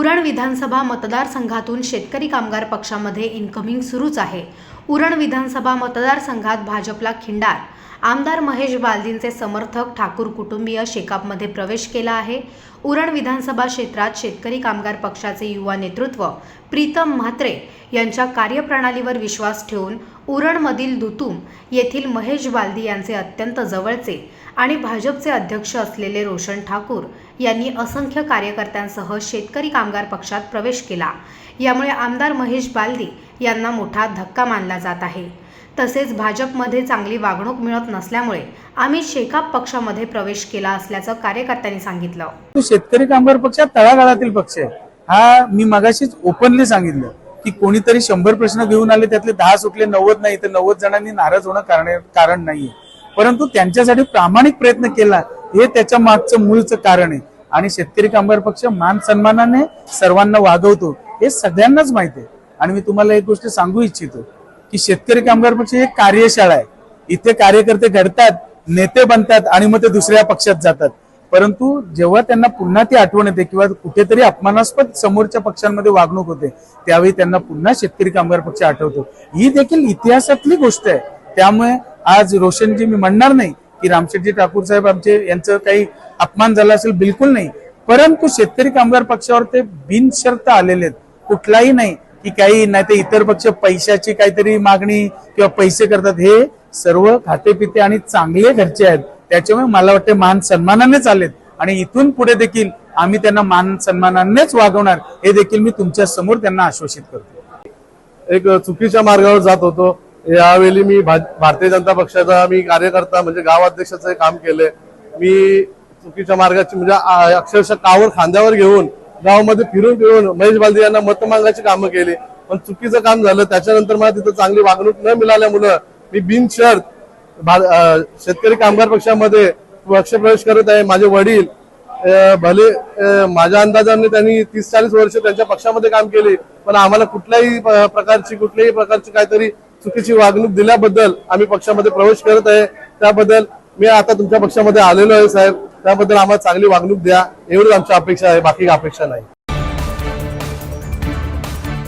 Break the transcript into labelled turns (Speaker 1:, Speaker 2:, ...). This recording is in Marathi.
Speaker 1: उरण विधानसभा मतदारसंघातून शेतकरी कामगार पक्षामध्ये इनकमिंग सुरूच आहे। उरण विधानसभा मतदारसंघात भाजपला खिंडार आमदार महेश बालदींचे समर्थक ठाकूर कुटुंबीय शेकापमध्ये प्रवेश केला आहे। उरण विधानसभा क्षेत्रात शेतकरी कामगार पक्षाचे युवा नेतृत्व प्रीतम म्हात्रे यांच्या कार्यप्रणालीवर विश्वास ठेवून उरणमधील दुतुम येथील महेश बालदी यांचे अत्यंत जवळचे आणि भाजपचे अध्यक्ष असलेले रोशन ठाकूर यांनी असंख्य कार्यकर्त्यांसह शेतकरी कामगार पक्षात प्रवेश केला। यामुळे आमदार महेश बालदी यांना मोठा धक्का मानला जात आहे। तसेच भाजपमध्ये चांगली वागणूक मिळत नसल्यामुळे आम्ही शेकाप पक्षामध्ये प्रवेश केला असल्याचं कार्यकर्त्यांनी सांगितलं।
Speaker 2: शेतकरी कामगार पक्ष तळागाळातील पक्ष आहे। हा मी मगाशीच ओपनली सांगितलं की कोणीतरी 100 प्रश्न घेऊन आले, त्यातले 10 सुटले, 90 नाही, तर 90 जणांनी नाराज होणं कारण नाहीये, परंतु त्यांच्यासाठी प्रामाणिक प्रयत्न केला हे त्याच्या मागचं मूळचं कारण आहे। आणि शेतकरी कामगार पक्ष मान सन्मानाने सर्वांना वागवतो हे सगळ्यांनाच माहिती आहे। आणि मी तुम्हाला एक गोष्ट सांगू इच्छितो की शेतकरी कामगार पक्ष एक कार्यशाळा आहे। इथे कार्यकर्ते घडतात, नेते बनतात आणि मग ते दुसऱ्या पक्षात जातात, परंतु जेव्हा त्यांना पुन्हा ती आठवण येते किंवा कुठेतरी अपमानास्पद समोरच्या पक्षांमध्ये वागणूक होते त्यावेळी त्यांना पुन्हा शेतकरी कामगार पक्ष आठवतो। ही देखील इतिहासातली गोष्ट आहे। त्यामुळे आज रोशनजी मी म्हणणार नाही की रामशेठजी ठाकूर साहेब आमचे यांचं काही अपमान झाला असेल, बिलकुल नाही, परंतु शेतकरी कामगार पक्षावर ते बिनशर्त आलेले आहेत। कुठलाही नाही की काही नाही ते इतर पक्ष पैशाची काहीतरी मागणी किंवा पैसे करतात, हे सर्व खातेपिते आणि चांगले घरचे आहेत। त्याच्यामुळे मला वाटते मान सन्मानानेच आलेत आणि इथून पुढे देखील आम्ही त्यांना मान सन्मानानेच वागवणार हे देखील मी तुमच्या समोर त्यांना आश्वासित करतो।
Speaker 3: एक चुकीच्या मार्गावर जात होतो, यावेळी मी भारतीय जनता पक्षाचा मी कार्यकर्ता म्हणजे गाव अध्यक्षाचं काम केलंय। मी चुकीच्या मार्गाची म्हणजे अक्षरशः कावर खांद्यावर घेऊन गावामध्ये फिरून महेश बालदी यांना मत मागायची कामं केली, पण चुकीचं काम झालं। त्याच्यानंतर मला तिथं चांगली वागणूक न मिळाल्यामुळं मी बिनशर्त शेतकरी कामगार पक्षामध्ये पक्षप्रवेश करत आहे। माझे वडील भले माझ्या अंदाजाने त्यांनी 30-40 वर्ष त्यांच्या पक्षामध्ये काम केले, पण आम्हाला कुठल्याही प्रकारची काहीतरी चुकीची वागणूक दिल्याबद्दल आम्ही पक्षामध्ये प्रवेश करत आहे। त्याबद्दल मी आता तुमच्या पक्षामध्ये आलेलो आहे साहेब, त्याबद्दल आम्हाला चांगली वागणूक द्या एवढीच आमची अपेक्षा आहे, बाकी अपेक्षा नाही।